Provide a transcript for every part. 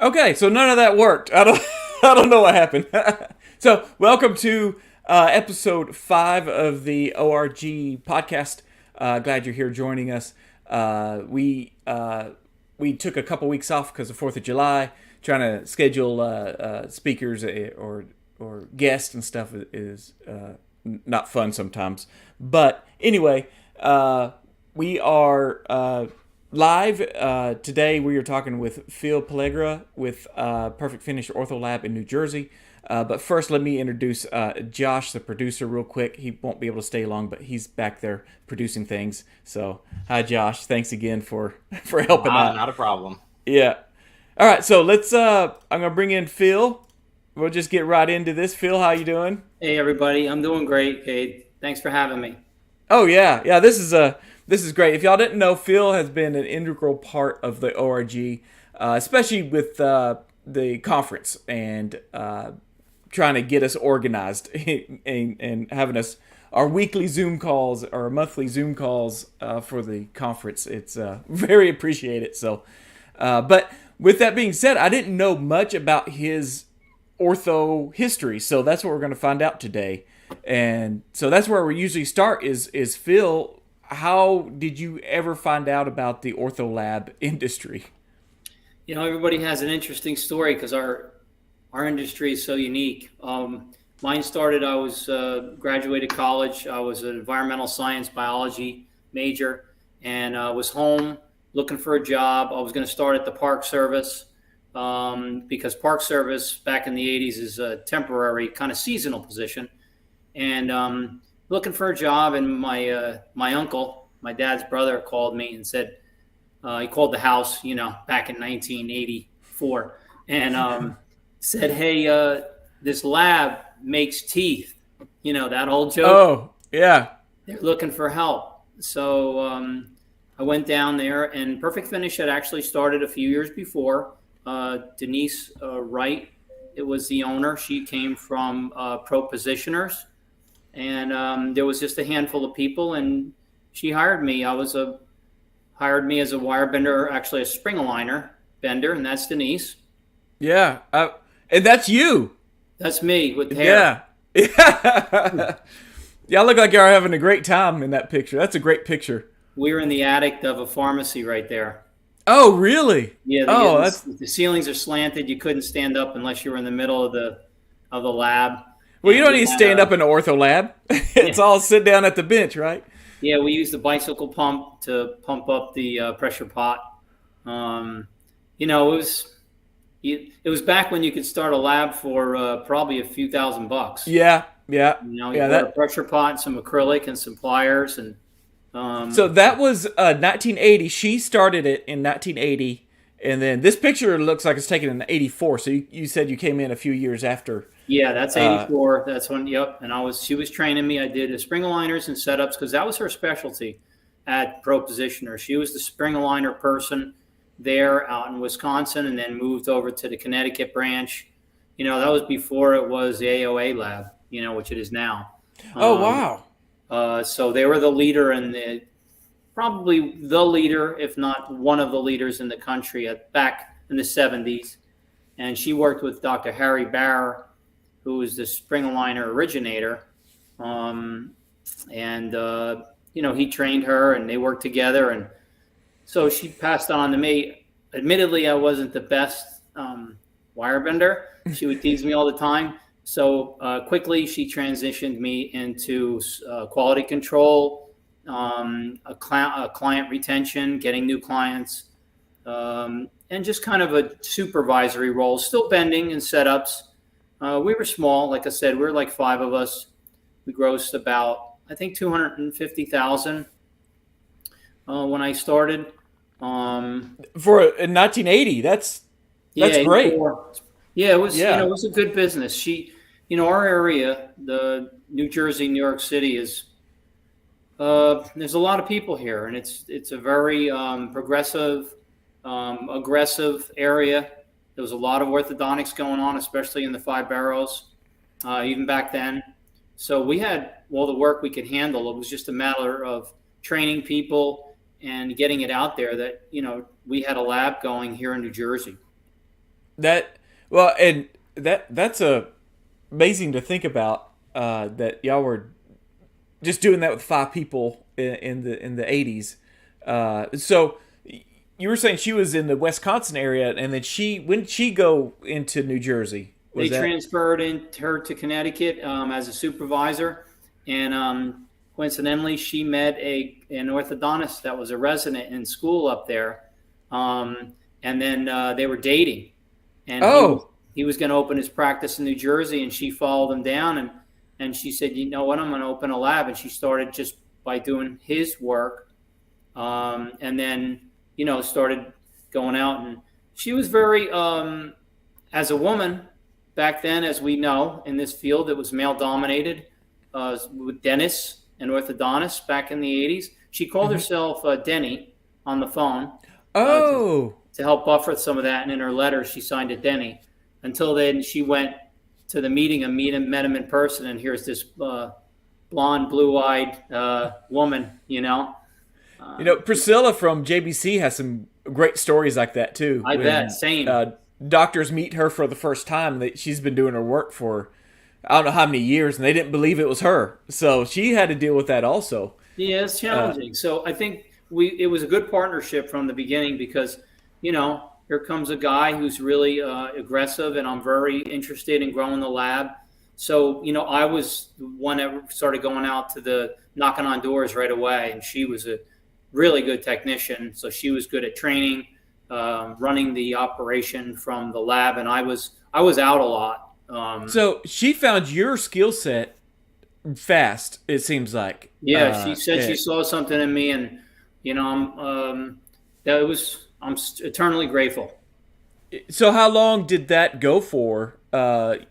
Okay, so none of that worked. I don't I don't know what happened. So welcome to episode 5 of the ORG podcast. Glad you're here joining us. We took a couple weeks off because of Fourth of July. Trying to schedule speakers or guests and stuff is not fun sometimes. But anyway, we are live today. We are talking with Phil Pelligra with Perfect Finish Ortho Lab in New Jersey. But first, let me introduce Josh, the producer, real quick. He won't be able to stay long, but he's back there producing things. So, hi, Josh. Thanks again for for helping out. Not a problem. Yeah. All right. So let's. I'm gonna bring in Phil. We'll just get right into this. Phil, how you doing? Hey everybody, I'm doing great. Hey, thanks for having me. Oh yeah, yeah. This is great. If y'all didn't know, Phil has been an integral part of the ORG, especially with the conference and trying to get us organized and having us our weekly Zoom calls or monthly Zoom calls for the conference. It's very appreciated. So, but with that being said, I didn't know much about his ortho history, so that's what we're going to find out today. And so that's where we usually start. Is Phil? How did you ever find out about the ortho lab industry? You know, everybody has an interesting story because our industry is so unique. Mine started. I was graduated college. I was an environmental science biology major, and was home looking for a job. I was going to start at the Park Service because Park Service back in the '80s is a temporary kind of seasonal position. And looking for a job, and my uncle, my dad's brother, called me and said he called the house, back in 1984, and said, "Hey, this lab makes teeth." You know that old joke. Oh yeah, They're looking for help. So I went down there, and Perfect Finish had actually started a few years before. Denise Wright, it was the owner. She came from Pro Positioners. And there was just a handful of people, and she hired me. Hired me as a wire bender, actually a spring aligner bender, and that's Denise. yeah, and that's you. That's me with hair. Yeah, yeah. Y'all look like y'all are having a great time in that picture. That's a great picture. We were in the attic of a pharmacy right there. Oh really? Yeah, Oh, that's the ceilings are slanted. You couldn't stand up unless you were in the middle of the lab. well. You And don't we need to had stand up in the ortho lab. It's yeah, all sit down at the bench, right? yeah, we used the bicycle pump to pump up the pressure pot. Um, it was. It was back when you could start a lab for probably a few $1,000. Yeah, yeah, You yeah. bought a That pressure pot, some acrylic, and some pliers, and so um, that was 1980. She started it in 1980, and then this picture looks like it's taken in '84. So you said you came in a few years after. yeah, that's Uh, '84. That's when, yep. And she was training me. I did spring aligners and setups because that was her specialty at Pro Positioner. She was the spring aligner person there out in Wisconsin, and then moved over to the Connecticut branch. That was before it was the AOA lab, which it is now. oh Um, wow. so they were the leader and probably the leader, if not one of the leaders in the country back in the '70s. And she worked with Dr. Harry Barr, who was the spring aligner originator. Um, and, he trained her and they worked together. And so she passed on to me. Admittedly, I wasn't the best wire bender. She would tease me all the time. So quickly, she transitioned me into quality control, a client retention, getting new clients, and just kind of a supervisory role, still bending and setups. We were small. Like I said, we were like five of us. We grossed about, I think, 250,000 when I started. For in 1980, Yeah, that's great. 84. Yeah, it was, Yeah. it was a good business. Our area, the New Jersey, New York City is, there's a lot of people here, and it's a very progressive, aggressive area. There was a lot of orthodontics going on, especially in the five boroughs, even back then. So we had all the work we could handle. It was just a matter of training people and getting it out there that we had a lab going here in New Jersey. That well, and that's amazing to think about. That y'all were just doing that with 5 people in the 80s. So you were saying she was in the Wisconsin area, and then when did she go into New Jersey? They Was that transferred her to Connecticut as a supervisor, and coincidentally, she met an orthodontist that was a resident in school up there, and then they were dating, and oh he was going to open his practice in New Jersey, and she followed him down, and she said, you know what, I'm going to open a lab, and she started just by doing his work, and then started going out, and she was very as a woman. Back then, as we know, in this field, it was male dominated with dentists and orthodontists back in the 80s. She called herself Denny on the phone oh to help buffer some of that. And in her letter, she signed it Denny. Until then, she went to the meeting and met him in person. And here's this blonde, blue-eyed woman, Priscilla from JBC has some great stories like that too. I bet. Same. Doctors meet her for the first time. That she's been doing her work for I don't know how many years, and they didn't believe it was her. So she had to deal with that also. Yeah, it's challenging. So I think it was a good partnership from the beginning because, here comes a guy who's really aggressive, and I'm very interested in growing the lab. So, I was the one that started going out to the knocking on doors right away, and she was a really good technician. So she was good at training, running the operation from the lab, and I was out a lot. So she found your skill set fast. It seems like. Yeah, she said she saw something in me, and I'm eternally grateful. So how long did that go for? Y'all's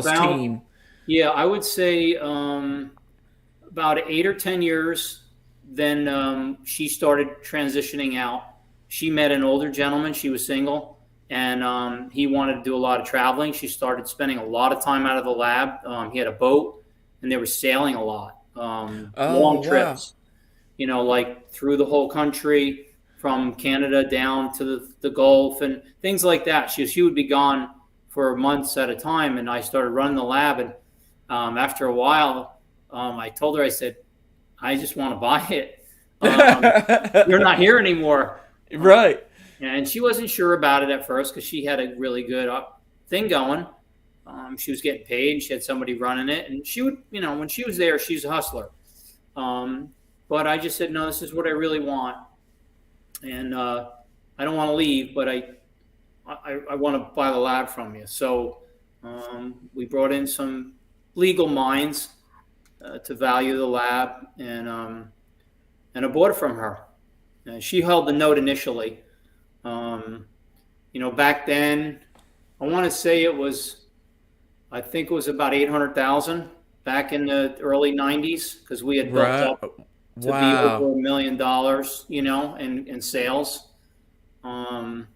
team. Yeah, I would say about 8 or 10 years. Then she started transitioning out. She met an older gentleman. She was single, and he wanted to do a lot of traveling. She started spending a lot of time out of the lab. He had a boat, and they were sailing a lot, long trips. Like through the whole country, from Canada down to the Gulf, and things like that. She would be gone for months at a time, and I started running the lab. And after a while, I told her, I said, I just want to buy it. You're not here anymore. Right. And she wasn't sure about it at first because she had a really good thing going. She was getting paid. She had somebody running it. And she would, when she was there, she's a hustler. But I just said, no, this is what I really want. And I don't want to leave, but I want to buy the lab from you. So we brought in some legal minds to value the lab, and I bought it from her. She held the note initially. Back then, I want to say I think it was about 800,000 back in the early 90s because we had built up to be over $1 million, in sales. And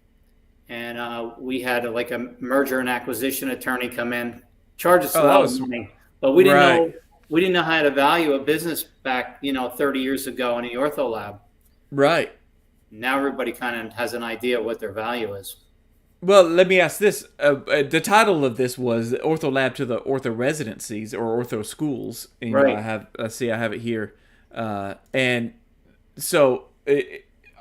we had a merger and acquisition attorney come in, charge us a lot of money, but we didn't know how to value a business back, 30 years ago in the ortho lab. Right. Now everybody kind of has an idea what their value is. Well, let me ask this. The title of this was Ortho Lab to the Ortho Residencies or Ortho Schools. And, right. I have it here. And so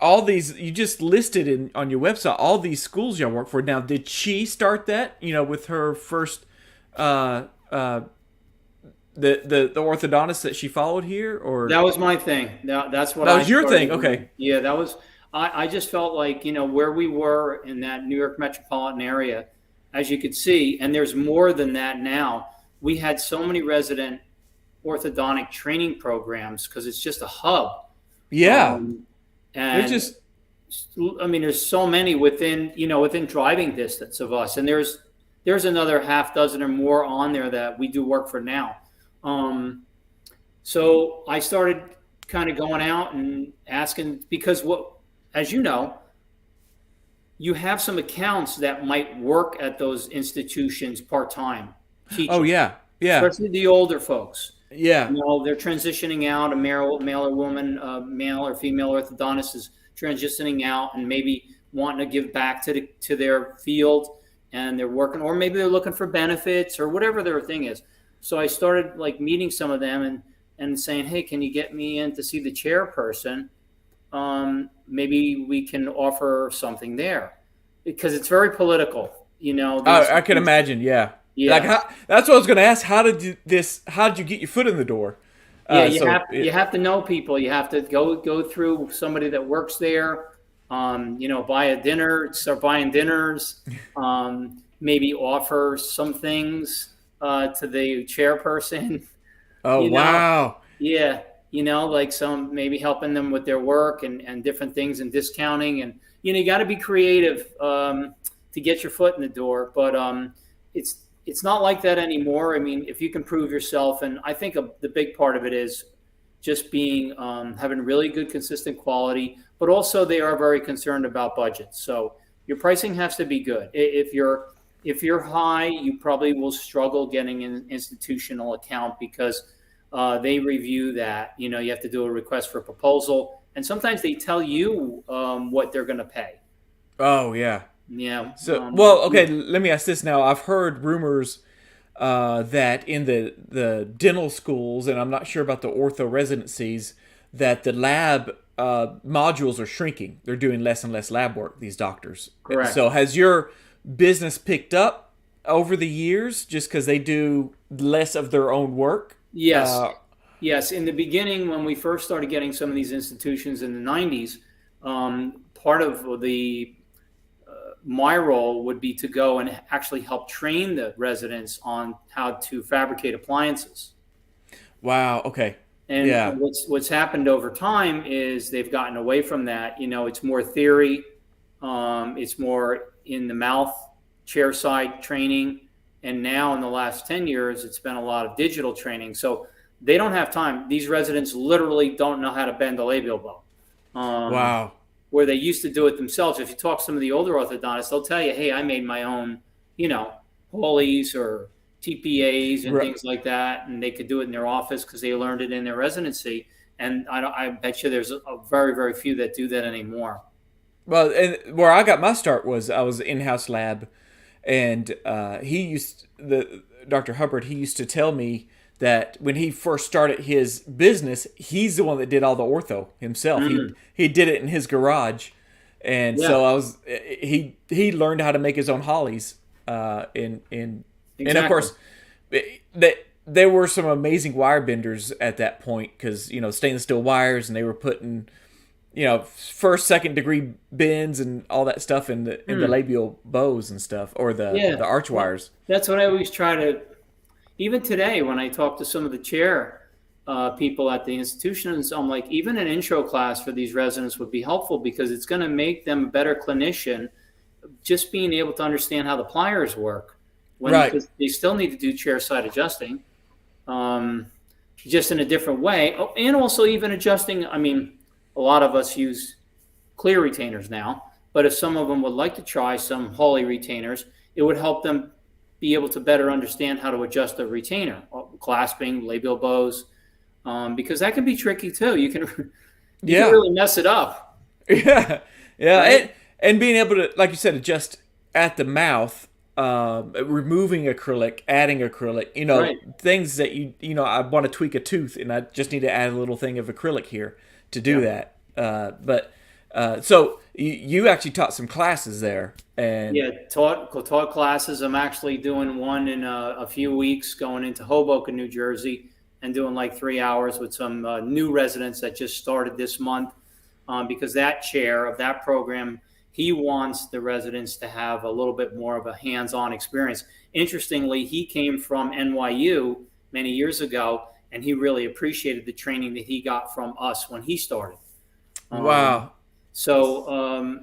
all these, you just listed on your website, all these schools y'all work for. Now, did she start that, with her first, the orthodontist that she followed here, or? That was my thing. That's what that was your thing. Okay. Yeah, that was, I just felt like, where we were in that New York metropolitan area, as you could see, and there's more than that now. We had so many resident orthodontic training programs because it's just a hub. Yeah. And there's so many within driving distance of us. And there's another half dozen or more on there that we do work for now. So I started kind of going out and asking, because as you know, you have some accounts that might work at those institutions part-time teaching. Oh, yeah. Yeah. Especially the older folks. Yeah. They're transitioning out. A male or woman, male or female orthodontist is transitioning out and maybe wanting to give back to their field, and they're working, or maybe they're looking for benefits or whatever their thing is. So I started like meeting some of them and saying, hey, can you get me in to see the chairperson? Maybe we can offer something there, because it's very political. I can imagine. Yeah. Like Yeah. that's what I was going to ask. How did you get your foot in the door? Yeah, you Yeah. have to know people. You have to go through somebody that works there. Buy a dinner, start buying dinners. Maybe offer some things to the chairperson. Oh, You know, wow. yeah, like some maybe helping them with their work and different things and discounting, and you got to be creative to get your foot in the door. But it's not like that anymore. I mean, if you can prove yourself, and I think the big part of it is just being having really good consistent quality, but also they are very concerned about budget. So your pricing has to be good. If you're high, you probably will struggle getting an institutional account, because they review that. You have to do a request for proposal, and sometimes they tell you what they're going to pay. Oh, yeah. Yeah. So, well, okay, let me ask this now. I've heard rumors that in the dental schools, and I'm not sure about the ortho residencies, that the lab modules are shrinking. They're doing less and less lab work, these doctors. Correct. So, has your business picked up over the years just because they do less of their own work? Yes. Uh, Yes. In the beginning, when we first started getting some of these institutions in the 90s, part of the my role would be to go and actually help train the residents on how to fabricate appliances. wow. Okay. And Yeah. what's happened over time is they've gotten away from that. It's more theory, it's more in the mouth, chair side training, and now in the last 10 years, it's been a lot of digital training. So they don't have time. These residents literally don't know how to bend a labial bow. Wow. Where they used to do it themselves. If you talk to some of the older orthodontists, they'll tell you, hey, I made my own, Holeys or TPAs and Right. things like that. And they could do it in their office because they learned it in their residency. And I bet you there's a very, very few that do that anymore. Well, and where I got my start was I was in-house lab, and he used the Dr. Hubbard. He used to tell me that when he first started his business, he's the one that did all the ortho himself. Mm, He did it in his garage, and yeah, so he learned how to make his own hollies. And of exactly. course, that there were some amazing wire benders at that point because stainless steel wires, and they were putting first, second degree bends and all that stuff in the Mm, labial bows and stuff, or the yeah. arch Well, wires. that's what I always try to, even today when I talk to some of the chair people at the institutions, I'm like, even an intro class for these residents would be helpful, because it's going to make them a better clinician, just being able to understand how the pliers work, when Right. because they still need to do chair side adjusting, um, just in a different way. Oh, and also even adjusting. I mean, a lot of us use clear retainers now, but if some of them would like to try some Hawley retainers, it would help them be able to better understand how to adjust a retainer, clasping, labial bows, because that can be tricky too. You can Yeah. really mess it up, Yeah. Yeah. right? And being able to, like you said, adjust at the mouth, removing acrylic, adding acrylic, Right. things that I want to tweak a tooth, and I just need to add a little thing of acrylic here to do Yeah. that. So you actually taught some classes there, and Yeah, taught classes. I'm actually doing one in a few weeks, going into Hoboken, New Jersey, and doing like 3 hours with some new residents that just started this month. Because that chair of that program, he wants the residents to have a little bit more of a hands-on experience. Interestingly, he came from NYU many years ago, and he really appreciated the training that he got from us when he started. Um, wow. so,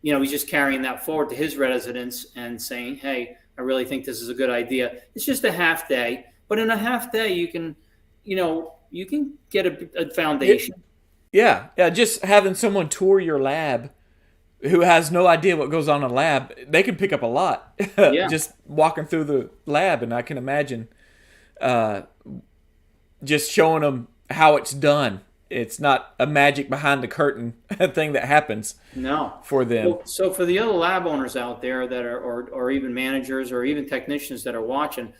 he's just carrying that forward to his residents and saying, hey, I really think this is a good idea. It's just a half day, but in a half day, you can get a Yeah, foundation. yeah, yeah. Just having someone tour your lab who has no idea what goes on in a lab, they can pick up a lot Yeah. just walking through the lab. And I can imagine uh, just showing them how it's done. it's not a magic behind the curtain thing that happens No. for them. So for the other lab owners out there that are, or even managers or even technicians that are watching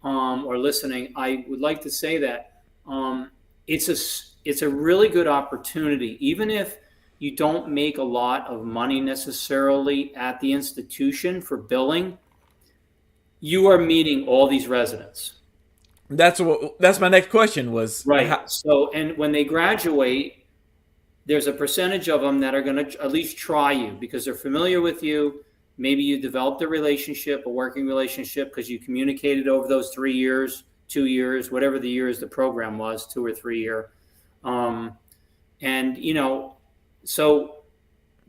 or listening, I would like to say that it's a really good opportunity, even if you don't make a lot of money necessarily at the institution for billing. You are meeting all these residents. That's my next question was Right. So, and when they graduate, there's a percentage of them that are going to at least try you because they're familiar with you. Maybe you developed a relationship, a working relationship, because you communicated over those 3 years, 2 years, whatever the years the program was, 2 or 3 year. Um, and, so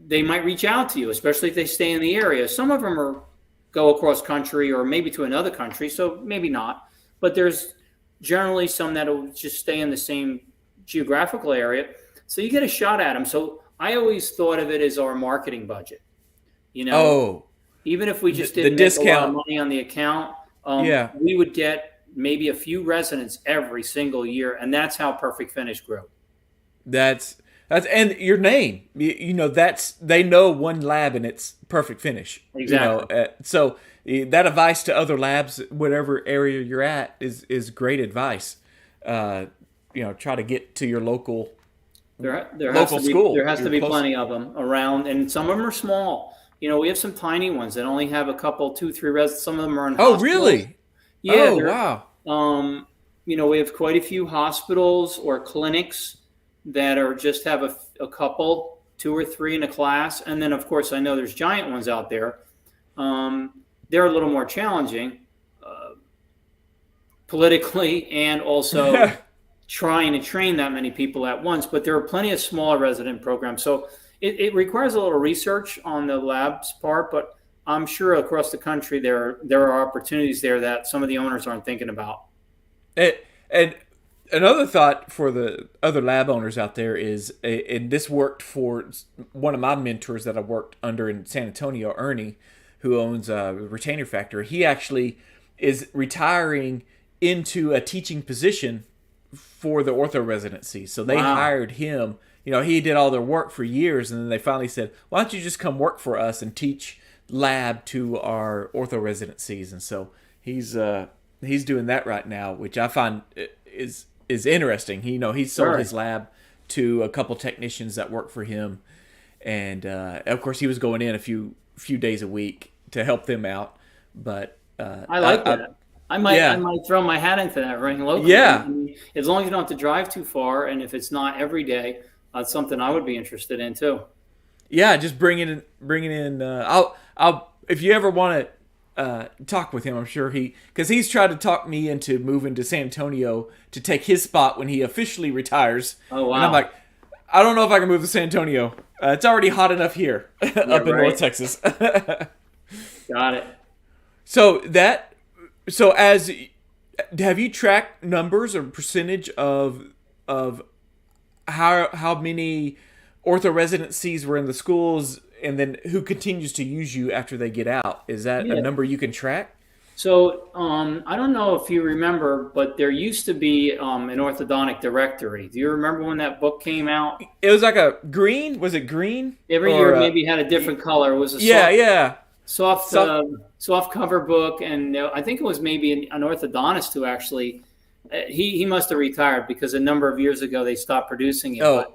they might reach out to you, especially if they stay in the area. Some of them go across country or maybe to another country, so maybe not. But there's generally some that will just stay in the same geographical area. So you get a shot at them. So I always thought of it as our marketing budget. oh, Even if we just the didn't make a lot of discount. money on the account, Yeah, we would get maybe a few residents every single year, and that's how Perfect Finish grew. that's and your name. That's they know one lab and it's perfect finish. Exactly. So that advice to other labs, whatever area you're at, is great advice. Try to get to your local There has to be school. there has to You're be close. plenty of them around, and some of them are small. We have some tiny ones that only have a couple, two, three residents. Some of them are in Oh, hospitals. really? Yeah, Oh, wow. we have quite a few hospitals or clinics that are just have a couple, two or three in a class, and then of course I know there's giant ones out there. They're a little more challenging politically and also trying to train that many people at once. But there are plenty of smaller resident programs, so it requires a little research on the lab's part, but I'm sure across the country there are opportunities there that some of the owners aren't thinking about. And another thought for the other lab owners out there is, and this worked for one of my mentors that I worked under in San Antonio, Ernie, who owns a retainer factory. He actually is retiring into a teaching position for the ortho residency. So they Wow. hired him. He did all their work for years, and then they finally said, "Why don't you just come work for us and teach lab to our ortho residencies?" And so he's doing that right now, which I find is interesting. He sold Sure. his lab to a couple technicians that work for him, and of course he was going in a few days a week to help them out. But I like that. I yeah, might throw my hat into that ring locally. yeah, As long as you don't have to drive too far, and if it's not every day, that's something I would be interested in too. yeah. Just bringing in. I'll if you ever want to talk with him, I'm sure because he's tried to talk me into moving to San Antonio to take his spot when he officially retires. Oh And I'm wow. like, I don't know if I can move to San Antonio. It's already hot enough here up in right. North Texas. Got it. So as have you tracked numbers or percentage of how many ortho residencies were in the schools, and then who continues to use you after they get out? Is that a Yeah. number you can track? So I don't know if you remember, but there used to be an orthodontic directory. Do you remember when that book came out? It was like a green. Was it green? Every Or year maybe had a different color. It was a yeah, yeah. soft Soft- soft cover book, and I think it was maybe an orthodontist who actually he must have retired because a number of years ago they stopped producing it. Oh, But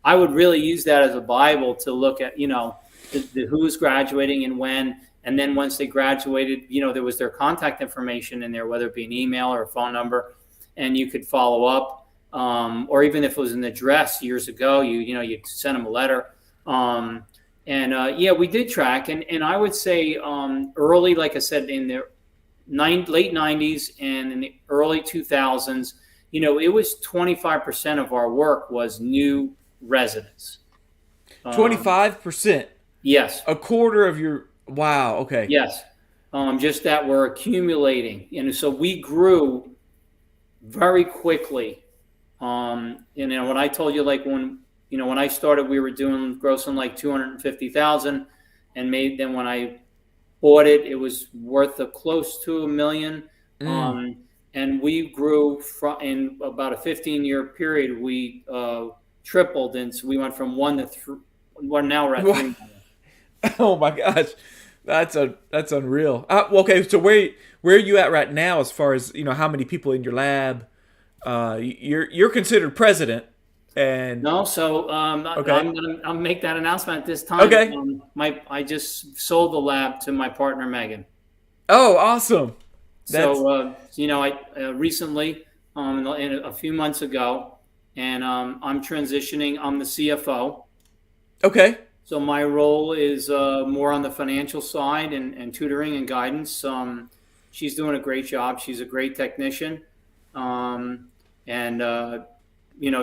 I would really use that as a Bible to look at, the who's graduating and when, and then once they graduated, there was their contact information in there, whether it be an email or a phone number, and you could follow up, or even if it was an address years ago, you send them a letter. We did track, and I would say early, like I said, in the late '90s and in the early 2000s, it was 25% of our work was new residents. 25%, Yes, a quarter of your. Wow. Okay. yes, just that we're accumulating, and so we grew very quickly. When I told you, like when I started, we were grossing like 250,000, and then when I bought it, it was worth close to $1 million. And we grew in about a 15-year period. We tripled, and so we went from one to three. Well, now we're at three. Oh my gosh, that's unreal. Well, okay, so where are you at right now as far as how many people in your lab? You're considered president, and No, so okay, I'll make that announcement at this time. okay. I just sold the lab to my partner Megan. Oh, awesome. That's So I recently, a few months ago, and I'm transitioning. I'm the CFO. okay. So my role is more on the financial side and tutoring and guidance. She's doing a great job. She's a great technician, and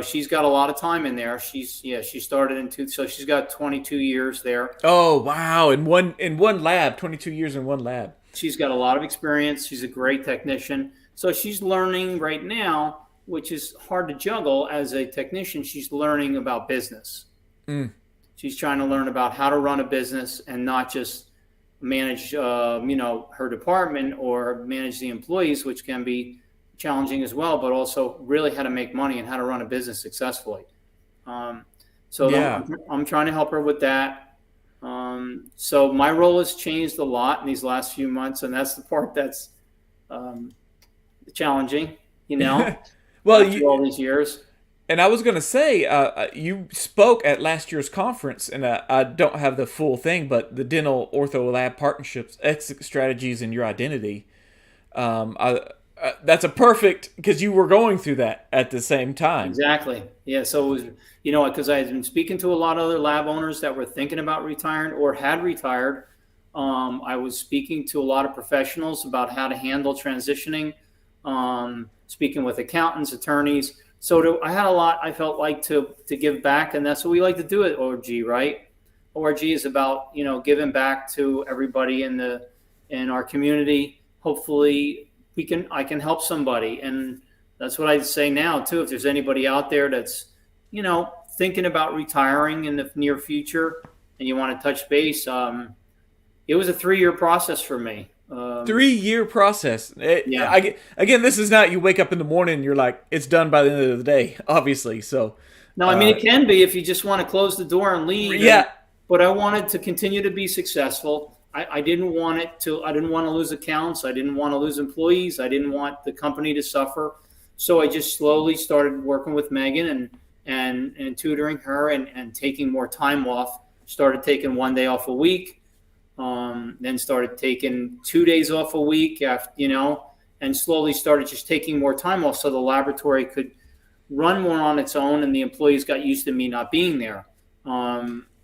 she's got a lot of time in there. She started so she's got 22 years there. Oh wow! In one lab, 22 years in one lab. She's got a lot of experience. She's a great technician. So she's learning right now, which is hard to juggle as a technician. She's learning about business. Mm. She's trying to learn about how to run a business and not just manage, her department or manage the employees, which can be challenging as well, but also really how to make money and how to run a business successfully. So Yeah. I'm trying to help her with that. So my role has changed a lot in these last few months, and that's the part that's challenging, Well, after all these years. and I was gonna say, you spoke at last year's conference, and I don't have the full thing, but the dental ortho lab partnerships, exit strategies, and your identity. That's a perfect because you were going through that at the same time. Exactly. Yeah. So it was, because I had been speaking to a lot of other lab owners that were thinking about retiring or had retired. I was speaking to a lot of professionals about how to handle transitioning, speaking with accountants, attorneys. So I had a lot I felt like to give back, and that's what we like to do at ORG, right? ORG is about giving back to everybody in our community. Hopefully, I can help somebody, and that's what I'd say now too. If there's anybody out there that's thinking about retiring in the near future, and you want to touch base, it was a 3-year process for me. 3-year process. Yeah. Again, this is not you wake up in the morning and you're like it's done by the end of the day. Obviously, so No, I mean it can be if you just want to close the door and leave. yeah, But I wanted to continue to be successful. I didn't want I didn't want to lose accounts. I didn't want to lose employees. I didn't want the company to suffer. So I just slowly started working with Megan and tutoring her and taking more time off. Started taking 1 day off a week. Then started taking 2 days off a week and slowly started just taking more time off so the laboratory could run more on its own and the employees got used to me not being there. Now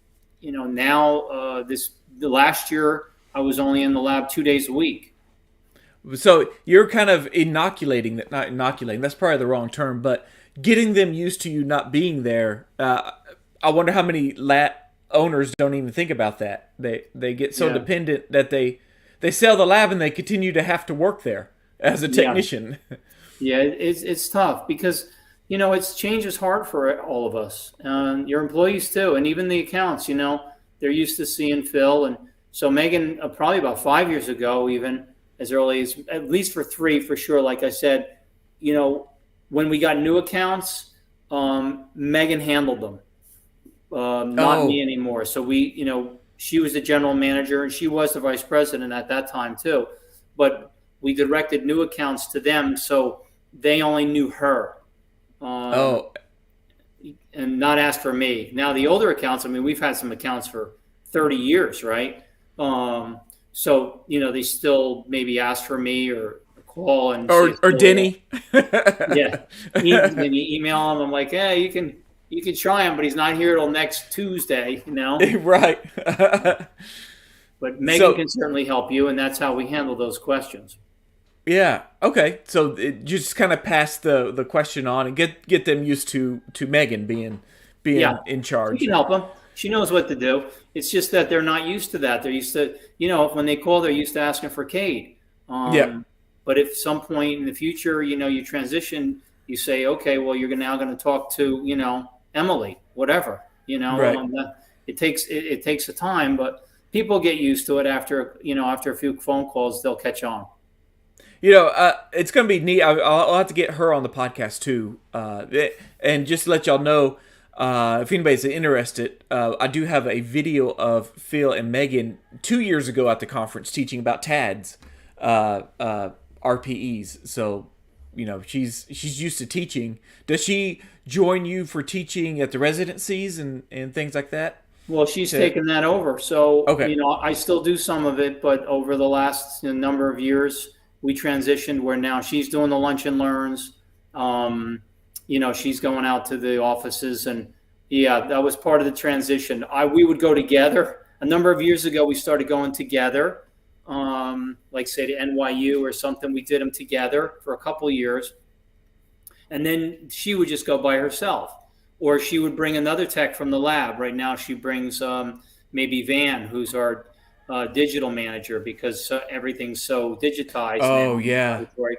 the last year I was only in the lab 2 days a week. so you're kind of inoculating that, not inoculating. That's probably the wrong term, but getting them used to you not being there. I wonder how many owners don't even think about that. They get so Yeah. dependent that they sell the lab and they continue to have to work there as a Yeah. technician. Yeah, it's tough because change is hard for all of us, your employees too, and even the accounts. They're used to seeing Phil, and so Megan, probably about 5 years ago, even as early as at least for 3 for sure. Like I said, when we got new accounts, Megan handled them, not me anymore. So she was the general manager and she was the vice president at that time too, but we directed new accounts to them, so they only knew her. Oh, And not ask for me. Now the older accounts, I mean, we've had some accounts for 30 years, right? So they still maybe ask for me or call and or Denny. yeah, maybe email them. I'm like, hey, you can try him, but he's not here till next Tuesday. Right. But Megan can certainly help you, and that's how we handle those questions. Yeah. Okay. So just kind of pass the question on and get them used to Megan being Yeah. in We charge. can help them. She knows what to do. It's just that they're not used to that. They're used to, when they call, they're used to asking for Cade. Yep. But if some point in the future, you transition, you say, okay, well, you're now going to talk to, Emily, whatever. Right. It takes a time, but people get used to it after a few phone calls, they'll catch on. It's going to be neat. I'll have to get her on the podcast too. And just to let y'all know, If anybody's interested, I do have a video of Phil and Megan 2 years ago at the conference teaching about TADS, RPEs. So, she's used to teaching. Does she join you for teaching at the residencies and things like that? Well, she's To, taken that over. So, okay. I still do some of it, but over the last number of years, we transitioned where now she's doing the lunch and learns. Um, she's going out to the offices, and yeah, that was part of the transition. We would go together. A number of years ago, we started going together, like say to NYU or something. We did them together for a couple of years, and then she would just go by herself, or she would bring another tech from the lab. Right now, she brings maybe Van, who's our digital manager, because everything's so digitized now Oh in the yeah. laboratory.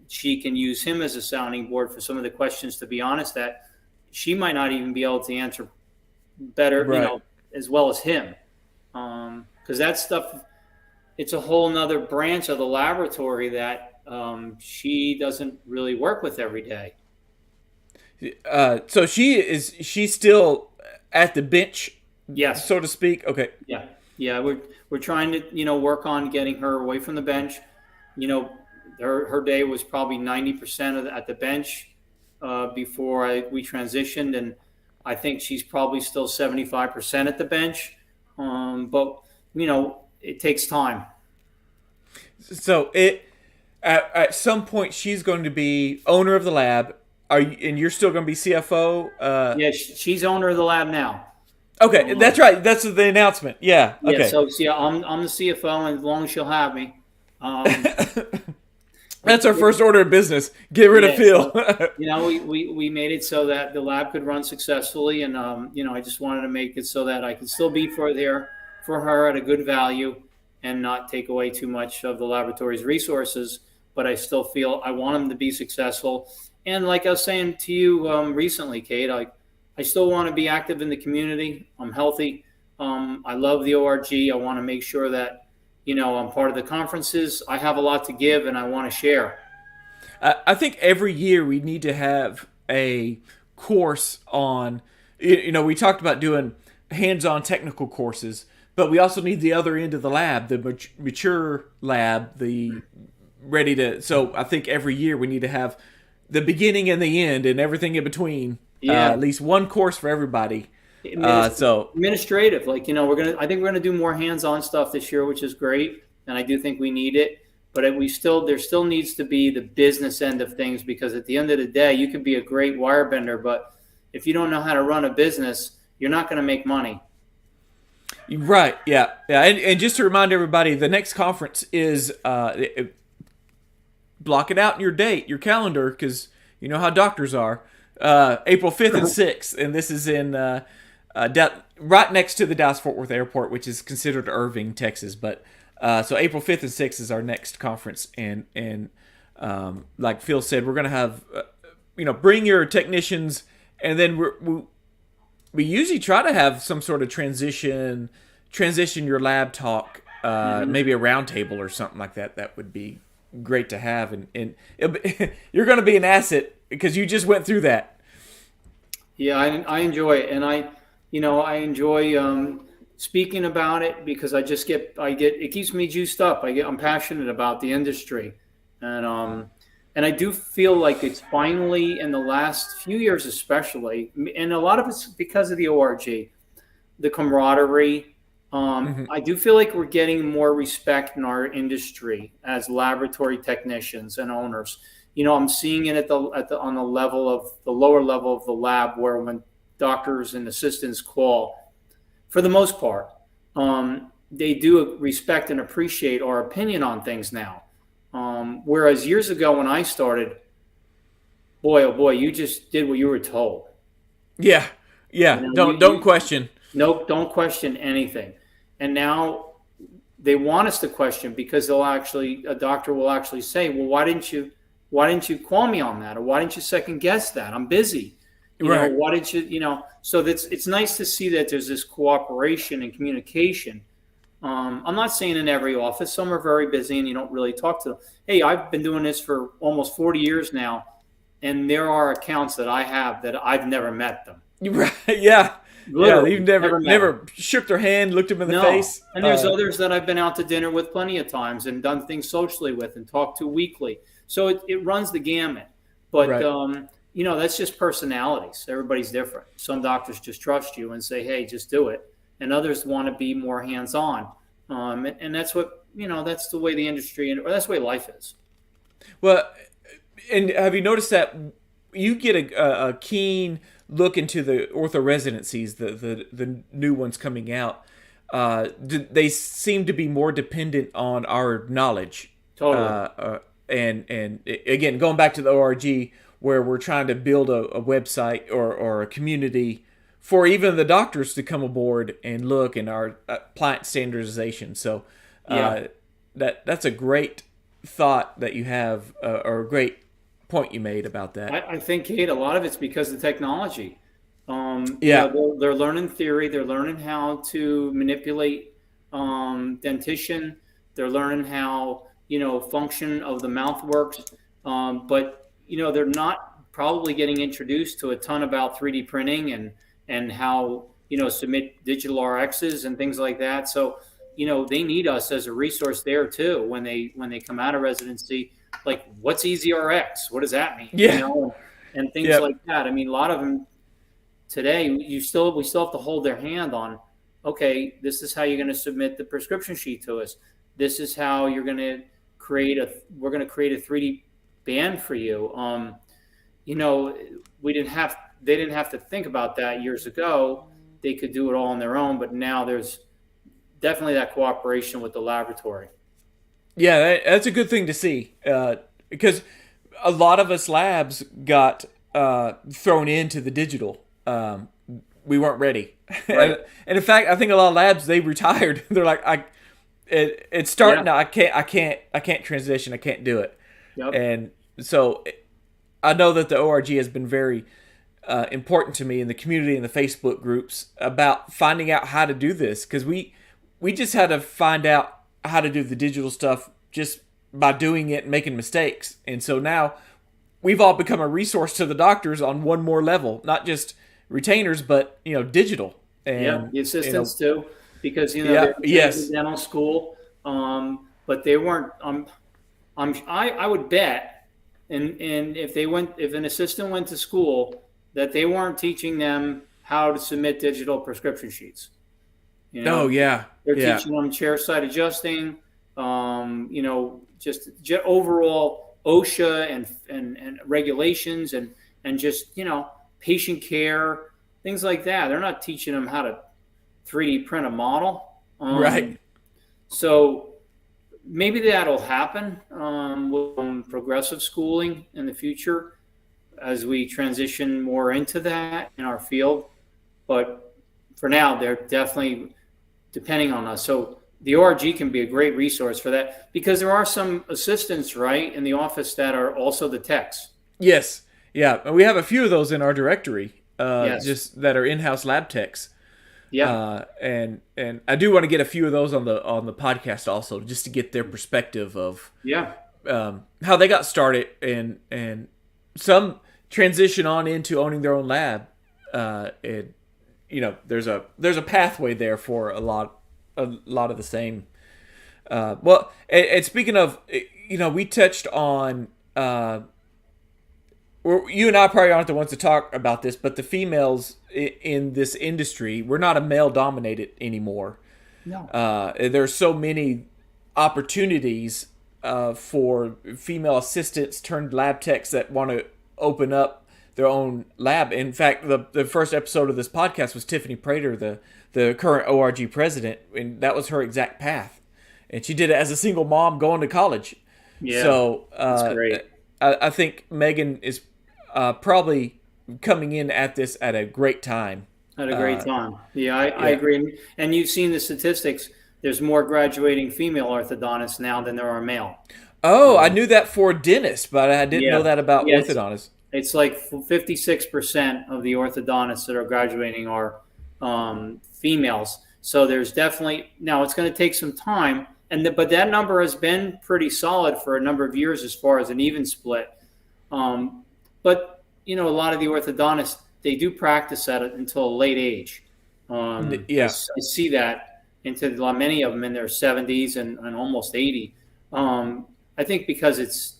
She can use him as a sounding board for some of the questions. To be honest, that she might not even be able to answer better, Right. as well as him, because that stuff, it's a whole nother branch of the laboratory that she doesn't really work with every day. So she's still at the bench, Yes. so to speak. Okay. Yeah, yeah, we're trying to work on getting her away from the bench. You know, her day was probably 90% at the bench before we transitioned, and I think she's probably still 75% at the bench. But it takes time. So at some point she's going to be owner of the lab. And you're still going to be CFO? Yeah, she's owner of the lab now. Okay, that's right. That's the announcement. Yeah. Yeah, Okay. so yeah, I'm the CFO, and as long as she'll have me. That's our first order of business. Get rid of Yeah, Phil. so, we made it so that the lab could run successfully, and I just wanted to make it so that I could still be there for her at a good value, and not take away too much of the laboratory's resources. But I still feel I want them to be successful. And like I was saying to you recently, Kate, I still want to be active in the community. I'm healthy. I love the ORG. I want to make sure that I'm part of the conferences. I have a lot to give, and I want to share. I think every year we need to have a course on, we talked about doing hands-on technical courses, but we also need the other end of the lab, the mature lab, the ready to. So I think every year we need to have the beginning and the end and everything in between. Yeah. At least one course for everybody. Administrative, I think we're gonna do more hands-on stuff this year, which is great, and I do think we need it. But there still needs to be the business end of things, because at the end of the day, you could be a great wire bender, but if you don't know how to run a business, you're not going to make money. Right. Yeah. Yeah. And just to remind everybody, the next conference is block it out in your date, your calendar, because you know how doctors are. April 5th and 6th, and this is in right next to the Dallas-Fort Worth Airport, which is considered Irving, Texas. But so April 5th and 6th is our next conference, and like Phil said, we're gonna have bring your technicians, and then we usually try to have some sort of transition your lab talk, maybe a round table or something like that. That would be great to have, and you're going to be an asset because you just went through that. Yeah, I enjoy it, and I enjoy speaking about it, because I get it keeps me juiced up. I'm passionate about the industry, and I do feel like it's finally, in the last few years especially, and a lot of it's because of the ORG, the camaraderie. I do feel like we're getting more respect in our industry as laboratory technicians and owners. I'm seeing it on the level of the lower level of the lab, where when doctors and assistants call, for the most part, they do respect and appreciate our opinion on things now. Whereas years ago when I started, boy, oh boy, you just did what you were told. Yeah. Don't question. Nope, don't question anything. And now they want us to question, because a doctor will actually say, well, why didn't you call me on that? Or why didn't you second guess that? I'm busy. Right. Why didn't you, so it's nice to see that there's this cooperation and communication. I'm not saying in every office. Some are very busy and you don't really talk to them. Hey, I've been doing this for almost 40 years now, and there are accounts that I have that I've never met them. Right. Yeah. Yeah. You've Literally, never never met them. never shook their hand, looked them in the No. face. And there's others that I've been out to dinner with plenty of times and done things socially with and talked to weekly. So it runs the gamut. But, Right. that's just personalities. Everybody's different. Some doctors just trust you and say, hey, just do it. And others want to be more hands on. And that's that's the way the industry, or that's the way life is. Well, and have you noticed that you get a keen look into the ortho residencies, the new ones coming out? They seem to be more dependent on our knowledge. Totally. And again, going back to the ORG, where we're trying to build a website or a community for even the doctors to come aboard and look in our plant standardization. So Yeah. that's a great thought that you have, or a great point you made about that. I think, Kate, a lot of it's because of technology. Yeah, They're learning theory. They're learning how to manipulate dentition. They're learning how function of the mouth works. But they're not probably getting introduced to a ton about 3D printing and how submit digital RXs and things like that. So they need us as a resource there too when they come out of residency. Like, what's EasyRx? What does that mean? yeah, And things yeah, like that. I mean, a lot of them today, we still have to hold their hand on, okay, this is how you're going to submit the prescription sheet to us. This is how you're going to we're going to create a 3D band for you. You know, they didn't have to think about that years ago. They could do it all on their own, but now there's definitely that cooperation with the laboratory. yeah. That's a good thing to see, because a lot of us labs got thrown into the digital. We weren't ready, Right. and in fact, I think a lot of labs they retired. They're like, it's starting Yeah. now. I can't transition. I can't do it. Yep. And so I know that the ORG has been very important to me in the community and the Facebook groups about finding out how to do this, because we just had to find out how to do the digital stuff just by doing it and making mistakes. And so now we've all become a resource to the doctors on one more level, not just retainers, but digital. Yeah, And the assistants too, because yeah, they're in yes, dental school, but they weren't. I would bet, and if an assistant went to school, that they weren't teaching them how to submit digital prescription sheets. You oh know, yeah, they're yeah, teaching them chair side adjusting, just overall OSHA and regulations and just patient care, things like that. They're not teaching them how to 3D print a model. right. So maybe that'll happen with progressive schooling in the future as we transition more into that in our field. But for now, they're definitely depending on us. So the ORG can be a great resource for that because there are some assistants, right, in the office that are also the techs. Yes, yeah. And we have a few of those in our directory, Yes. just that are in-house lab techs. Yeah. And I do want to get a few of those on the podcast also, just to get their perspective of Yeah. how they got started, and some transition on into owning their own lab. And there's a pathway there for a lot of the same. Well, and speaking of, we touched on. You and I probably aren't the ones to talk about this, but the females in this industry, we're not a male dominated anymore. No. There's so many opportunities for female assistants turned lab techs that want to open up their own lab. In fact, the first episode of this podcast was Tiffany Prater, the current ORG president, and that was her exact path. And she did it as a single mom going to college. Yeah. So That's great. I think Megan is probably coming in at this at a great time. Had a great time. Yeah, I agree. And you've seen the statistics. There's more graduating female orthodontists now than there are male. Oh, I knew that for dentists, but I didn't know Yeah. that about Yeah, orthodontists. it's like 56% of the orthodontists that are graduating are females. So there's definitely now it's going to take some time, but that number has been pretty solid for a number of years as far as an even split. But a lot of the orthodontists they do practice at it until a late age. Yeah. I see that into many of them in their 70s and almost 80. I think because it's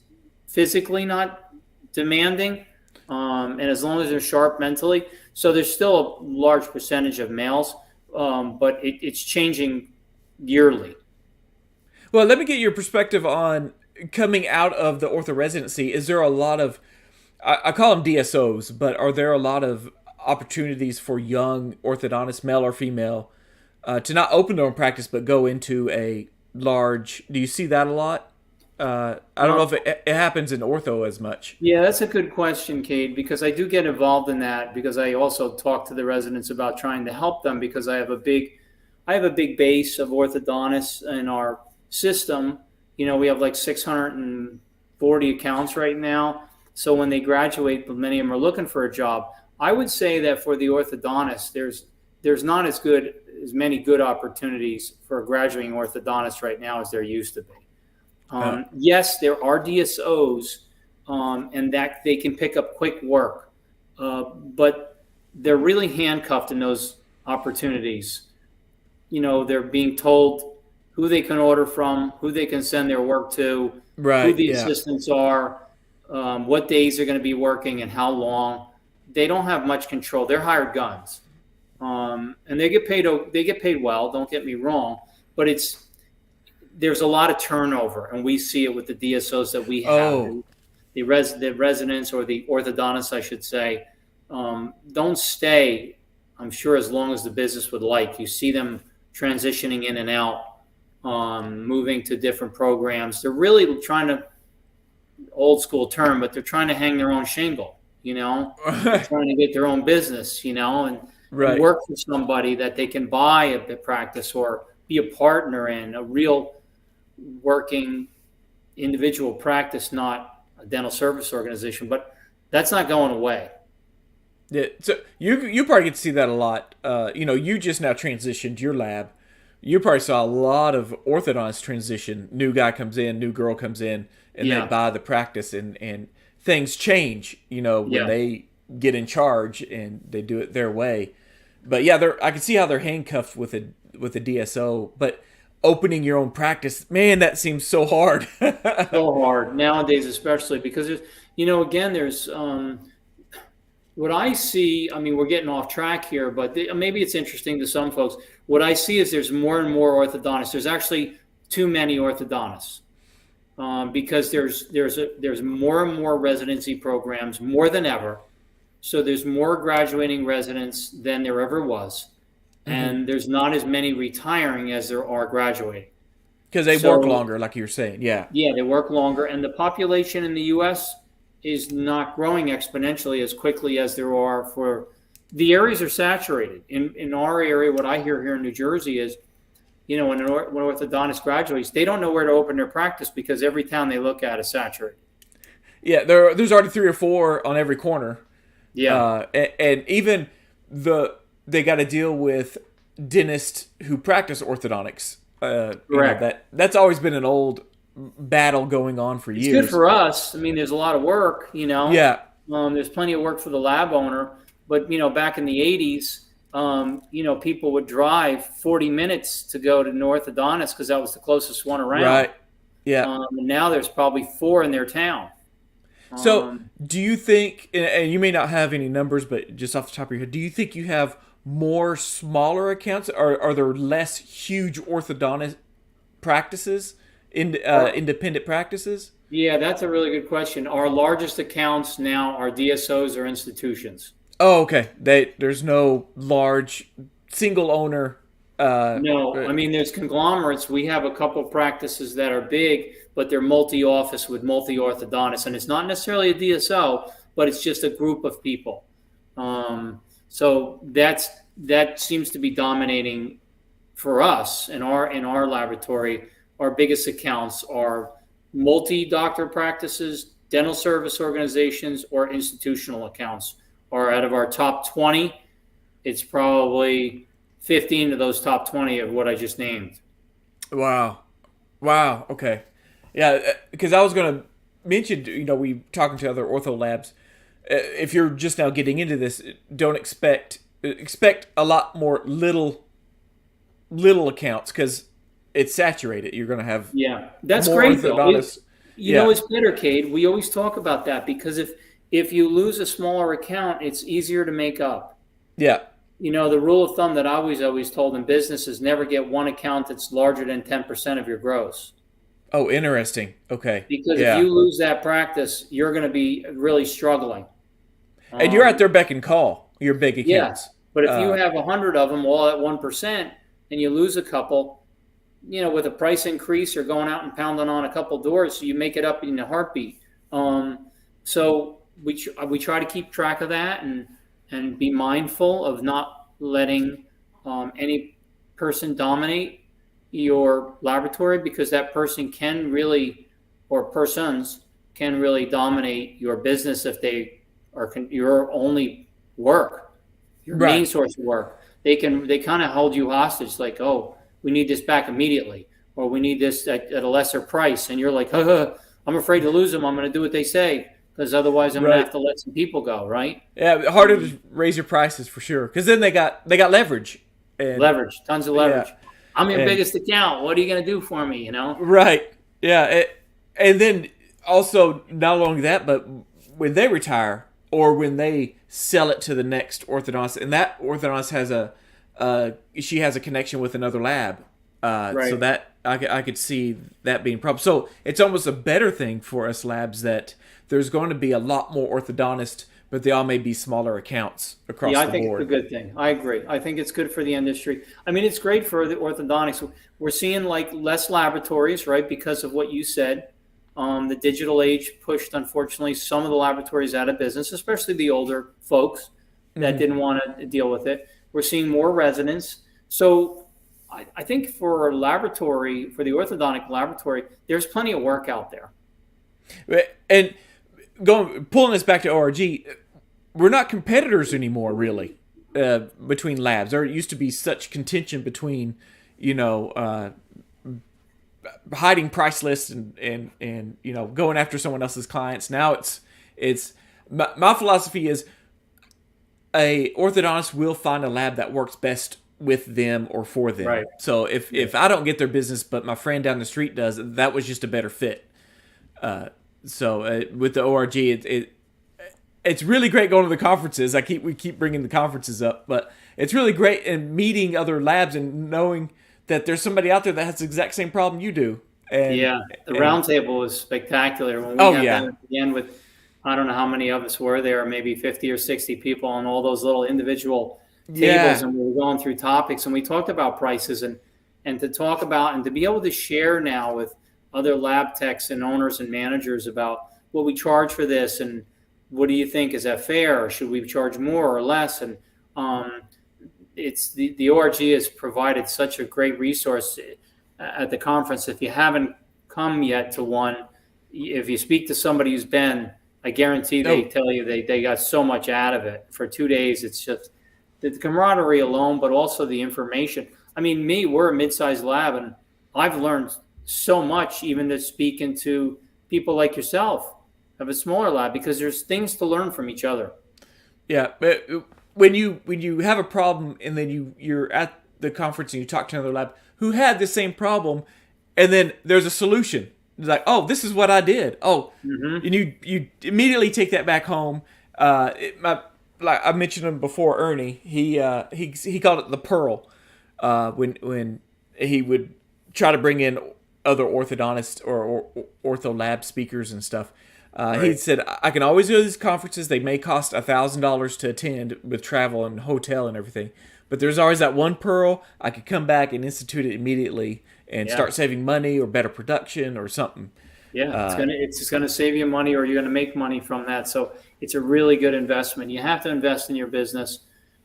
physically not demanding, and as long as they're sharp mentally, so there's still a large percentage of males, but it's changing yearly. Well, let me get your perspective on coming out of the ortho residency. Is there a lot of, I call them DSOs, but are there a lot of opportunities for young orthodontists, male or female, to not open their own practice but go into a large? Do you see that a lot? I don't know if it happens in ortho as much. Yeah, that's a good question, Cade, because I do get involved in that because I also talk to the residents about trying to help them because I have a big base of orthodontists in our system. We have like 640 accounts right now. So when they graduate, many of them are looking for a job. I would say that for the orthodontist, there's not as many good opportunities for a graduating orthodontist right now as there used to be. Yes, there are DSOs, and that they can pick up quick work, but they're really handcuffed in those opportunities. They're being told who they can order from, who they can send their work to, who Right. the Yeah. assistants are, what days they're going to be working, and how long. They don't have much control. They're hired guns, and they get paid. They get paid well. Don't get me wrong, but there's a lot of turnover, and we see it with the DSOs that we have. Oh. The residents or the orthodontists, I should say, don't stay, I'm sure, as long as the business would like. You see them transitioning in and out, moving to different programs. They're really trying to, old school term, but they're trying to hang their own shingle, They're trying to get their own business, and Right. work for somebody that they can buy a practice or be a partner in, a real working individual practice, not a dental service organization. But that's not going away. Yeah, so you probably get to see that a lot. You just now transitioned your lab. You probably saw a lot of orthodontists transition. New guy comes in, new girl comes in, and they Yeah. buy the practice, and things change. When Yeah. they get in charge and they do it their way. But yeah, I can see how they're handcuffed with a DSO. But opening your own practice, man, that seems so hard. So hard nowadays, especially because again, there's what I see. I mean, we're getting off track here, but maybe it's interesting to some folks. What I see is there's more and more orthodontists. There's actually too many orthodontists because there's more and more residency programs, more than ever. So there's more graduating residents than there ever was, and there's not as many retiring as there are graduating. Because they So work longer, like you were saying. Yeah. yeah, they work longer, and the population in the U.S. is not growing exponentially as quickly as there are for the areas are saturated. In our area, what I hear here in New Jersey is, when an orthodontist graduates, they don't know where to open their practice because every town they look at is saturated. Yeah, there's already 3 or 4 on every corner. Yeah, And even they got to deal with dentists who practice orthodontics. correct. That's always been an old battle going on for It's years. good for us. I mean, there's a lot of work, Yeah. There's plenty of work for the lab owner, but back in the '80s, people would drive 40 minutes to go to an orthodontist because that was the closest one around. Right. Yeah. And now there's probably 4 in their town. So, do you think, and you may not have any numbers, but just off the top of your head, do you think you have more smaller accounts? Are there less huge orthodontist practices, independent practices? Yeah, that's a really good question. Our largest accounts now are DSOs or institutions. Oh, okay. There's no large single owner. No, I mean, there's conglomerates. We have a couple practices that are big, but they're multi-office with multi-orthodontists. And it's not necessarily a DSO, but it's just a group of people. So that seems to be dominating for us in our laboratory. Our biggest accounts are multi-doctor practices, dental service organizations, or institutional accounts. Or out of our top 20, it's probably 15 of those top 20 of what I just named. Wow. Okay. Yeah, because I was going to mention, we talking to other ortho labs, if you're just now getting into this, don't expect a lot more little accounts because it's saturated. You're going to have Yeah, that's more great though. orthodontists. You know, Yeah, it's better, Cade. We always talk about that because if you lose a smaller account, it's easier to make up. yeah. You know, the rule of thumb that I always told in business is never get one account that's larger than 10% of your gross. Oh, interesting. Okay. Because if Yeah. you lose that practice, you're going to be really struggling. And you're at Um, their beck and call, your big yeah, accounts. but if you Uh, have 100 of them all at 1% and you lose a couple, you know, with a price increase, you're going out and pounding on a couple doors, so you make it up in a heartbeat. So we try to keep track of that and be mindful of not letting any person dominate your laboratory because that person can really, or persons can really dominate your business if they are your only work, your right. main source of work. They kind of hold you hostage, like, oh, we need this back immediately, or we need this at a lesser price, and you're like, I'm afraid to lose them. I'm going to do what they say because otherwise I'm going to Right. have to let some people go. Right? Yeah. Harder to raise your prices for sure because then they got leverage and Leverage, tons of yeah leverage. I'm your and biggest account. What are you going to do for me? You know? right. Yeah. And then also not only that, but when they retire or when they sell it to the next orthodontist, and that orthodontist has she has a connection with another lab, so Right. that I could see that being a problem. So it's almost a better thing for us labs that there's going to be a lot more orthodontists, but they all may be smaller accounts across Yeah, I the think it's a board. good thing. I agree. I think it's good for the industry. I mean, it's great for the orthodontics. We're seeing like less laboratories, right? Because of what you said. The digital age pushed, unfortunately, some of the laboratories out of business, especially the older folks that Hmm. didn't want to deal with it. We're seeing more residents. So I think for a laboratory, for the orthodontic laboratory, there's plenty of work out there. And going pulling this back to ORG, we're not competitors anymore, really, between labs. There used to be such contention between, you know, hiding price lists and going after someone else's clients. Now it's my philosophy is a orthodontist will find a lab that works best with them or for them. Right. So if I don't get their business, but my friend down the street does, that was just a better fit. So with the ORG, it's really great going to the conferences. We keep bringing the conferences up, but it's really great in meeting other labs and knowing that there's somebody out there that has the exact same problem you do. And Yeah, the and roundtable was spectacular. When we oh had that yeah, at the end with, I don't know how many of us were there, maybe 50 or 60 people on all those little individual tables, yeah, and we were going through topics, and we talked about prices and to talk about and to be able to share now with other lab techs and owners and managers about what we charge for this and what do you think, is that fair, or should we charge more or less? And um, it's the ORG has provided such a great resource at the conference. If you haven't come yet to one, if you speak to somebody who's been, I guarantee they no, tell you they got so much out of it. For 2 days, it's just the camaraderie alone, but also the information. I mean, we're a mid-sized lab, and I've learned so much even to speak into people like yourself of a smaller lab because there's things to learn from each other. yeah. But when you have a problem and then you're at the conference and you talk to another lab who had the same problem, and then there's a solution. It's like, oh, this is what I did. Oh, Hmm. and you immediately take that back home. Like I mentioned him before, Ernie. He called it the pearl. When he would try to bring in other orthodontists or ortho lab speakers and stuff. He Right. said, I can always go to these conferences. They may cost $1,000 to attend with travel and hotel and everything. But there's always that one pearl. I could come back and institute it immediately and Yeah. start saving money or better production or something. Yeah, it's just gonna save you money, or you're gonna make money from that. So it's a really good investment. You have to invest in your business,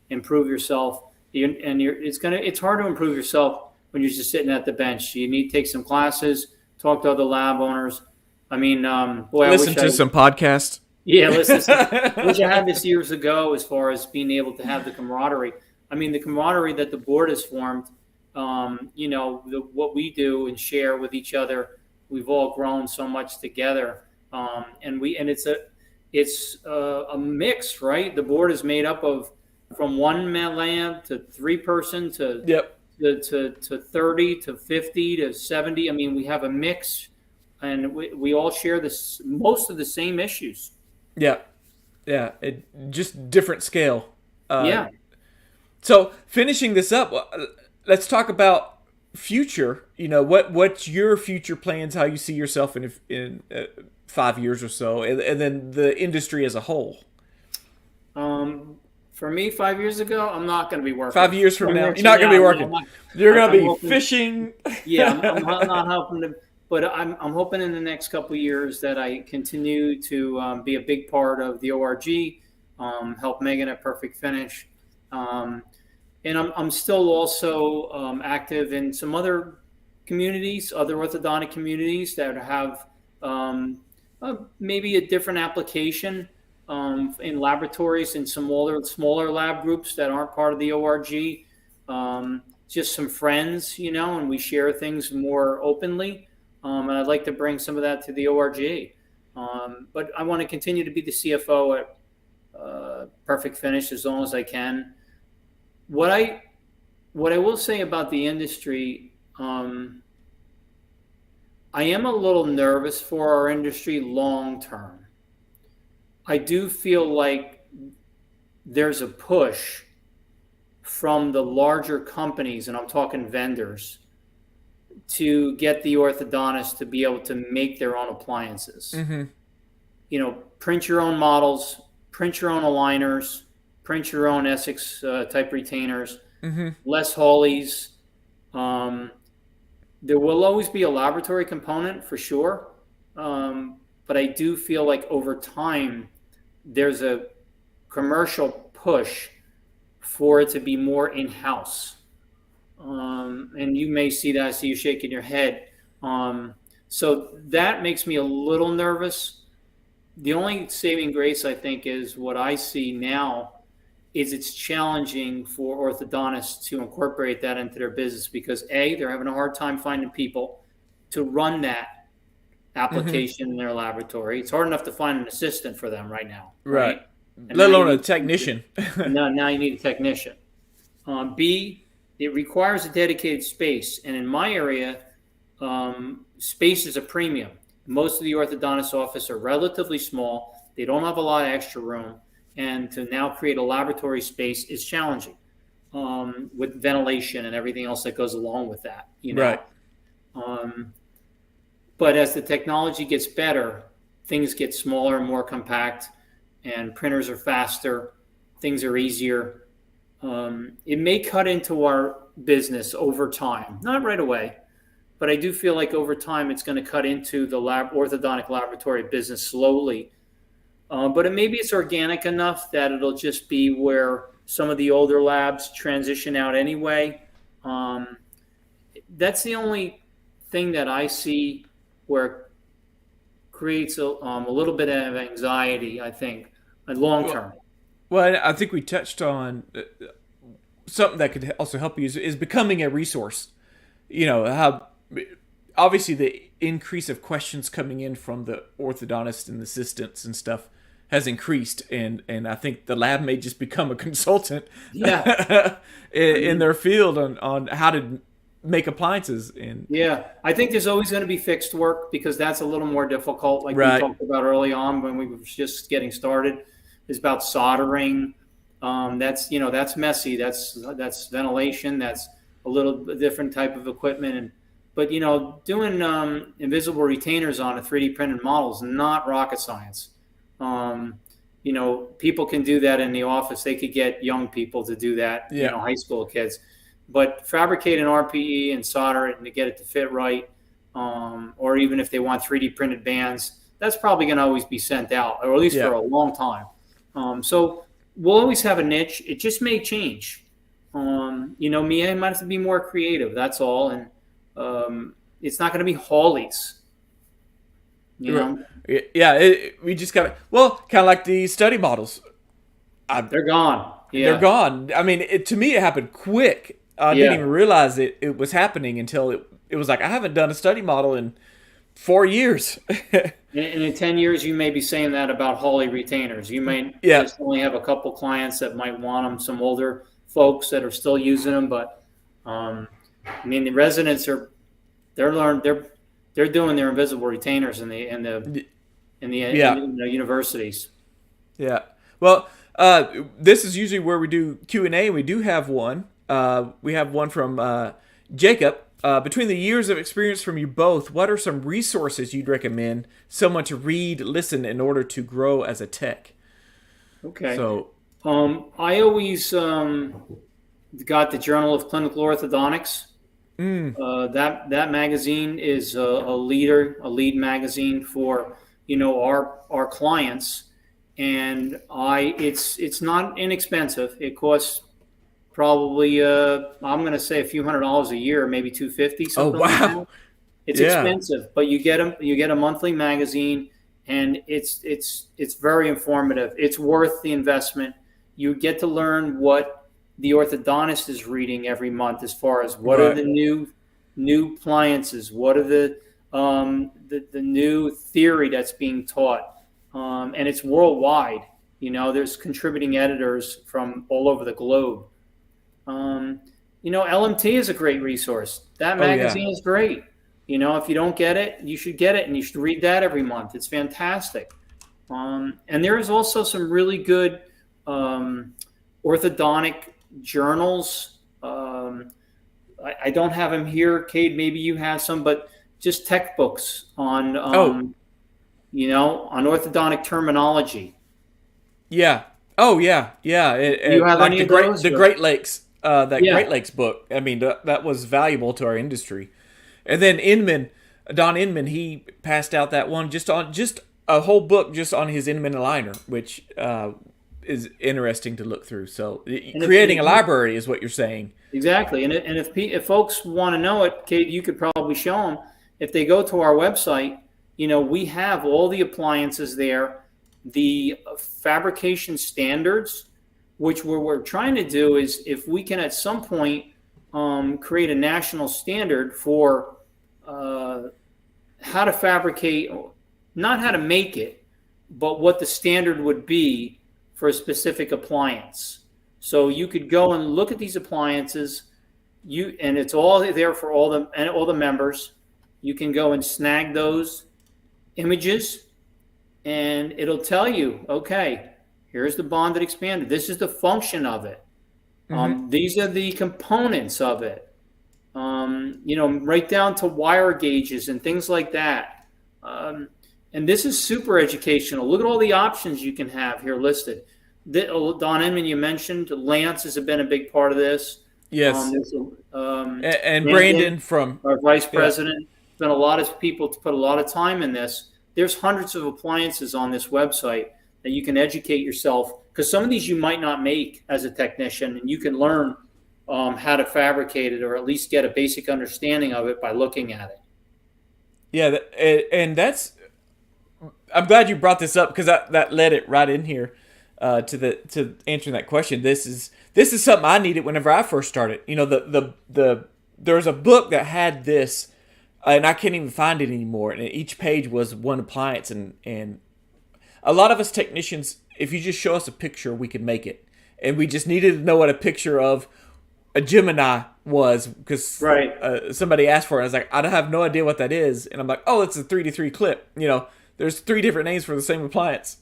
improve yourself, it's hard to improve yourself when you're just sitting at the bench. You need to take some classes, talk to other lab owners. I mean, boy, I Listen wish I to some podcasts. yeah, listen, I wish I had this years ago as far as being able to have the camaraderie. I mean, the camaraderie that the board has formed, what we do and share with each other, we've all grown so much together. And it's it's a mix, right? The board is made up of from one man lab to three person Yep. to 30 to 50 to 70. I mean, we have a mix, and we all share this most of the same issues. Yeah. Yeah. It just different scale. Uh, Yeah. so finishing this up, let's talk about future. What's your future plans? How you see yourself in 5 years or so, and then the industry as a whole. For me, 5 years ago, I'm not going to be working. 5 years from now, you're From not going to be working. You're going I'm to be hoping, fishing. yeah, I'm not hoping to, but I'm hoping in the next couple of years that I continue to be a big part of the ORG, help Megan at Perfect Finish. And I'm still also active in some other communities, other orthodontic communities that have maybe a different application in laboratories and some smaller lab groups that aren't part of the ORG. Just some friends, and we share things more openly. And I'd like to bring some of that to the ORG. But I want to continue to be the CFO at Perfect Finish as long as I can. What I will say about the industry, I am a little nervous for our industry long term. I do feel like there's a push from the larger companies, and I'm talking vendors, to get the orthodontist to be able to make their own appliances. Mm-hmm. Print your own models, print your own aligners, print your own Essex type retainers, Mm-hmm. less Hawleys. There will always be a laboratory component for sure. But I do feel like over time, there's a commercial push for it to be more in-house. And you may see that, I see you shaking your head. So that makes me a little nervous. The only saving grace, I think, is what I see now is it's challenging for orthodontists to incorporate that into their business because A, they're having a hard time finding people to run that application in their laboratory. It's hard enough to find an assistant for them right now. Right. And Let alone a technician. now you need a technician. B, it requires a dedicated space. And in my area, space is a premium. Most of the orthodontist office are relatively small. They don't have a lot of extra room. And to now create a laboratory space is challenging with ventilation and everything else that goes along with that. Right. But as the technology gets better, things get smaller and more compact, and printers are faster, things are easier. It may cut into our business over time, not right away, but I do feel like over time it's going to cut into the orthodontic laboratory business slowly. But maybe it's organic enough that it'll just be where some of the older labs transition out anyway. That's the only thing that I see where it creates a little bit of anxiety, I think, long term. Well, I think we touched on something that could also help you is becoming a resource. How obviously the increase of questions coming in from the orthodontists and assistants and stuff has increased, and I think the lab may just become a consultant in their field on how to make appliances. I think there's always going to be fixed work because that's a little more difficult, like right. we talked about early on when we were just getting started. Is about soldering. That's messy. That's ventilation. That's a little different type of equipment. But doing invisible retainers on a 3D printed model is not rocket science. People can do that in the office. They could get young people to do that. High school kids. But fabricate an RPE and solder it and to get it to fit right, or even if they want 3D printed bands, that's probably going to always be sent out, or at least for a long time. So we'll always have a niche. It just may change. Me, I might have to be more creative. That's all. And it's not going to be Hawleys. Yeah, we just got kind of like the study models. They're gone. Yeah. They're gone. I mean, to me, it happened quick. I didn't even realize it was happening until it was like, I haven't done a study model in 4 years. in 10 years, you may be saying that about Hawley retainers. You might Yeah. just only have a couple clients that might want them, some older folks that are still using them. But I mean, the residents are they're doing their invisible retainers in Yeah. the universities. Yeah. Well, this is usually where we do Q&A. We do have one. We have one from Jacob. Between the years of experience from you both, what are some resources you'd recommend someone to read, listen in order to grow as a tech? Okay. So, I always got the Journal of Clinical Orthodontics. That magazine is a lead magazine for our clients, and it's not inexpensive. It costs probably I'm going to say a few $100s a year, maybe 250, oh something like wow, that. It's yeah, expensive, but you get a monthly magazine, and it's very informative. It's worth the investment. You get to learn what the orthodontist is reading every month, as far as what are right, the new appliances, what are the new theory that's being taught, and it's worldwide. There's contributing editors from all over the globe. LMT is a great resource. That oh yeah, magazine is great. If you don't get it, you should get it, and you should read that every month. It's fantastic. And there is also some really good orthodontic journals. I don't have them here, Cade. Maybe you have some, but just tech books on oh on orthodontic terminology. yeah, oh yeah, yeah. Do you have Like any of those? the Great Lakes, that Yeah. Great Lakes book. I mean, that was valuable to our industry. And then Inman, Don Inman, he passed out that one just a whole book just on his Inman aligner, which is interesting to look through. So And creating a library is what you're saying. exactly. And if folks want to know it, Kate, you could probably show them. If they go to our website, we have all the appliances there, the fabrication standards, which we're trying to do is, if we can at some point create a national standard for how to fabricate, not how to make it, but what the standard would be for a specific appliance. So you could go and look at these appliances, and it's all there for all the members. You can go and snag those images, and it'll tell you, okay, here's the bonded expanded. This is the function of it. These are the components of it. Right down to wire gauges and things like that. And this is super educational. Look at all the options you can have here listed. Don Inman, you mentioned Lance has been a big part of this. Yes, and Brandon, Brandon from our vice yeah, president, spent a lot of people to put a lot of time in this. There's hundreds of appliances on this website that you can educate yourself, because some of these you might not make as a technician, and you can learn how to fabricate it, or at least get a basic understanding of it by looking at it. yeah, and that's. I'm glad you brought this up because that led it right in here to answering that question. This is something I needed whenever I first started. There was a book that had this, and I can't even find it anymore. And each page was one appliance, and a lot of us technicians, if you just show us a picture, we could make it. And we just needed to know what a picture of a Gemini was, because Right. somebody asked for it. I was like, I have no idea what that is. And I'm like, oh, it's a 3-3 clip. There's 3 different names for the same appliance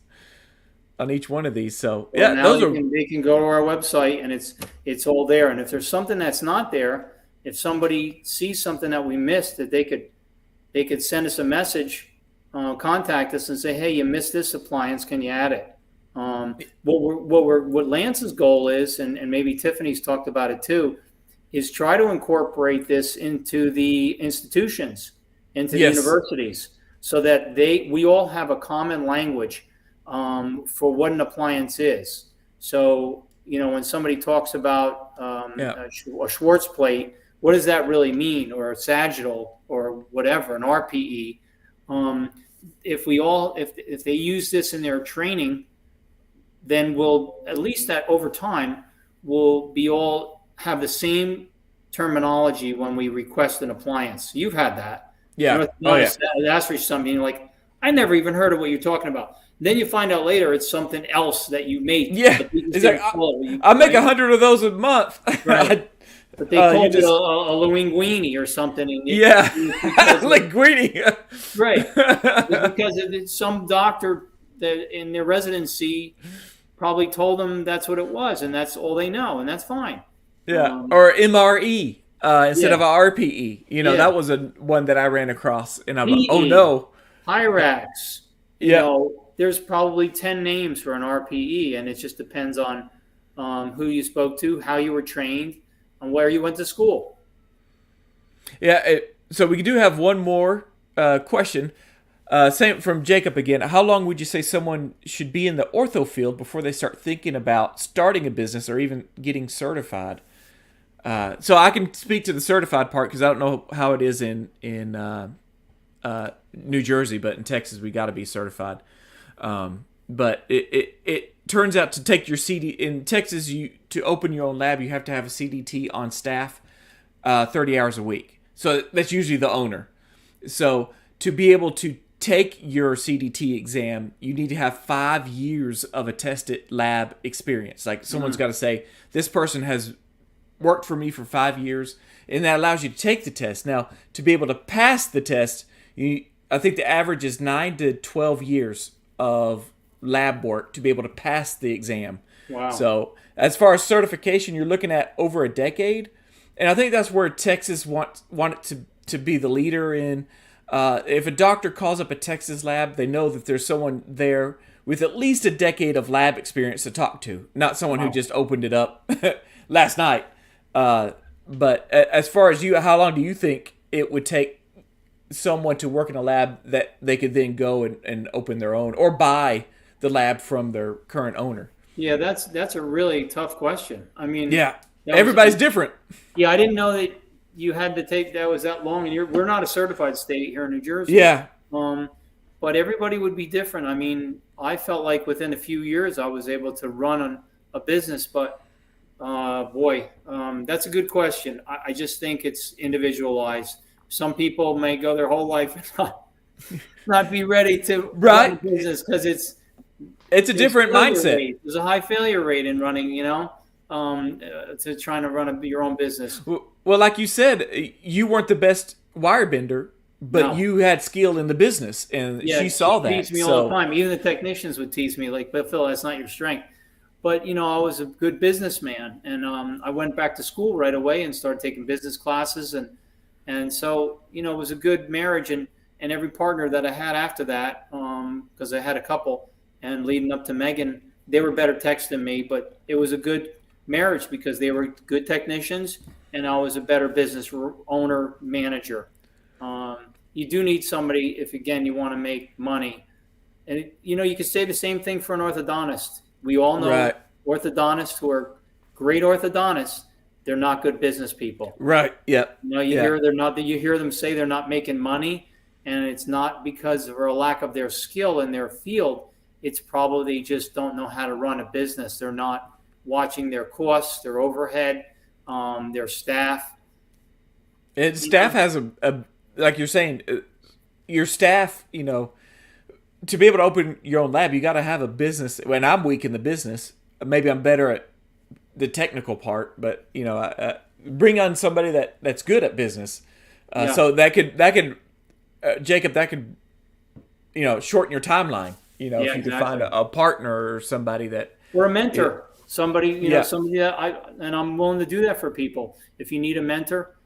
on each one of these. So Well, yeah, now those are they can go to our website, and it's all there. And if there's something that's not there, if somebody sees something that we missed, that they could send us a message, contact us, and say, hey, you missed this appliance. Can you add it? What Lance's goal is, and maybe Tiffany's talked about it too, is try to incorporate this into the institutions, into the yes, universities, so that we all have a common language for what an appliance is. So when somebody talks about yeah, a Schwartz plate, what does that really mean, or a sagittal, or whatever, an RPE? If they use this in their training, then we'll, at least that over time, we'll be all have the same terminology when we request an appliance. You've had that. yeah, oh yeah, That's for something like, I never even heard of what you're talking about. Then you find out later it's something else that you make, Yeah, but you just it's like didn't call it. I make Right? 100 of those a month. Right. I, But they you called it just a linguine or something, and yeah, it's because of, linguine. right. It's because some doctor that in their residency probably told them that's what it was, and that's all they know, and that's fine. Yeah, Um, or MRE instead of yeah, a RPE. yeah. That was a one that I ran across, and I'm like, oh PE, no. Hyrax. Yep. There's probably 10 names for an RPE, and it just depends on who you spoke to, how you were trained, and where you went to school. Yeah. So we do have one more question. Same from Jacob again. How long would you say someone should be in the ortho field before they start thinking about starting a business or even getting certified? So I can speak to the certified part because I don't know how it is in New Jersey, but in Texas we got to be certified. But it turns out to take your CD in Texas, you to open your own lab, you have to have a CDT on staff, 30 hours a week. So that's usually the owner. So to be able to take your CDT exam, you need to have 5 years of attested lab experience. Like someone's got to say, this person has worked for me for 5 years, and that allows you to take the test. Now, to be able to pass the test, I think the average is 9 to 12 years of lab work to be able to pass the exam. Wow. So as far as certification, you're looking at over a decade. And I think that's where Texas want it to be the leader in. If a doctor calls up a Texas lab, they know that there's someone there with at least a decade of lab experience to talk to, not someone who just opened it up last night. But as far as you, how long do you think it would take someone to work in a lab that they could then go and open their own or buy the lab from their current owner? Yeah, that's a really tough question. I mean, Yeah, everybody's different. Yeah, I didn't know that you had to take that was that long, and we're not a certified state here in New Jersey. Yeah, But everybody would be different. I mean, I felt like within a few years I was able to run a business, but that's a good question. I just think it's individualized. Some people may go their whole life and not be ready to run a business because it's a different mindset. Rate. There's a high failure rate in running, to trying to run your own business. Well, like you said, you weren't the best wire bender, but you had skill in the business, and she saw that. She teased me all the time. Even the technicians would tease me, like, "But Phil, that's not your strength." But I was a good businessman, and I went back to school right away and started taking business classes, and so it was a good marriage, and every partner that I had after that, because I had a couple, and leading up to Megan, they were better techs than me, but it was a good marriage because they were good technicians, and I was a better business owner manager. You do need somebody if again you want to make money, and you can say the same thing for an orthodontist. We all know orthodontists who are great orthodontists, they're not good business people. Right. Yep. You hear them say they're not making money, and it's not because of a lack of their skill in their field. It's probably they just don't know how to run a business. They're not watching their costs, their overhead, their staff. And staff has a like you're saying, your staff, to be able to open your own lab, you got to have a business. When I'm weak in the business, maybe I'm better at the technical part, but bring on somebody that's good at business. So that could Jacob, that could shorten your timeline. If you could find a partner or somebody that or a mentor, somebody somebody that I'm willing to do that for people. If you need a mentor,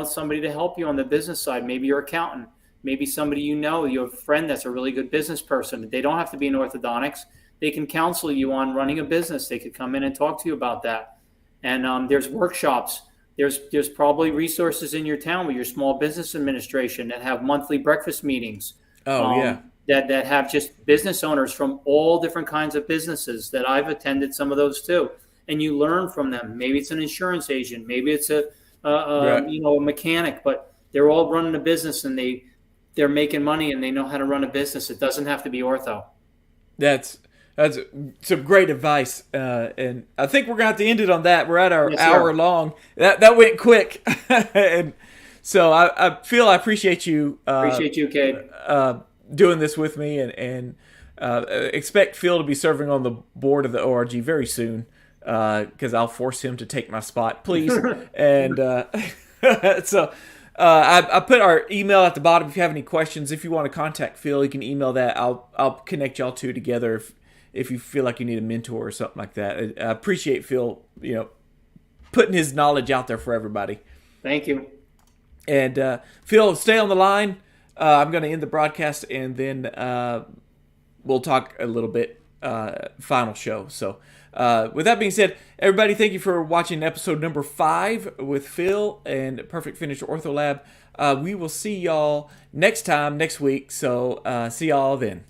somebody to help you on the business side, maybe your accountant. Maybe somebody you have a friend that's a really good business person. They don't have to be in orthodontics. They can counsel you on running a business. They could come in and talk to you about that. And there's workshops. There's probably resources in your town with your small business administration that have monthly breakfast meetings. That have just business owners from all different kinds of businesses that I've attended some of those too. And you learn from them. Maybe it's an insurance agent. Maybe it's a mechanic, but they're all running a business and they're making money and they know how to run a business. It doesn't have to be ortho. That's some great advice, and I think we're going to have to end it on that. We're at our hour long. That went quick, and so I feel I appreciate you. Appreciate you, Cade. doing this with me, and expect Phil to be serving on the board of the ORG very soon, because I'll force him to take my spot, please. And so I put our email at the bottom if you have any questions. If you want to contact Phil, you can email that. I'll connect y'all two together if you feel like you need a mentor or something like that. I appreciate Phil, putting his knowledge out there for everybody. Thank you. And Phil, stay on the line. I'm going to end the broadcast, and then we'll talk a little bit final show. So with that being said, everybody, thank you for watching episode number 5 with Phil and Perfect Finish Ortho Lab. We will see y'all next week. So see y'all then.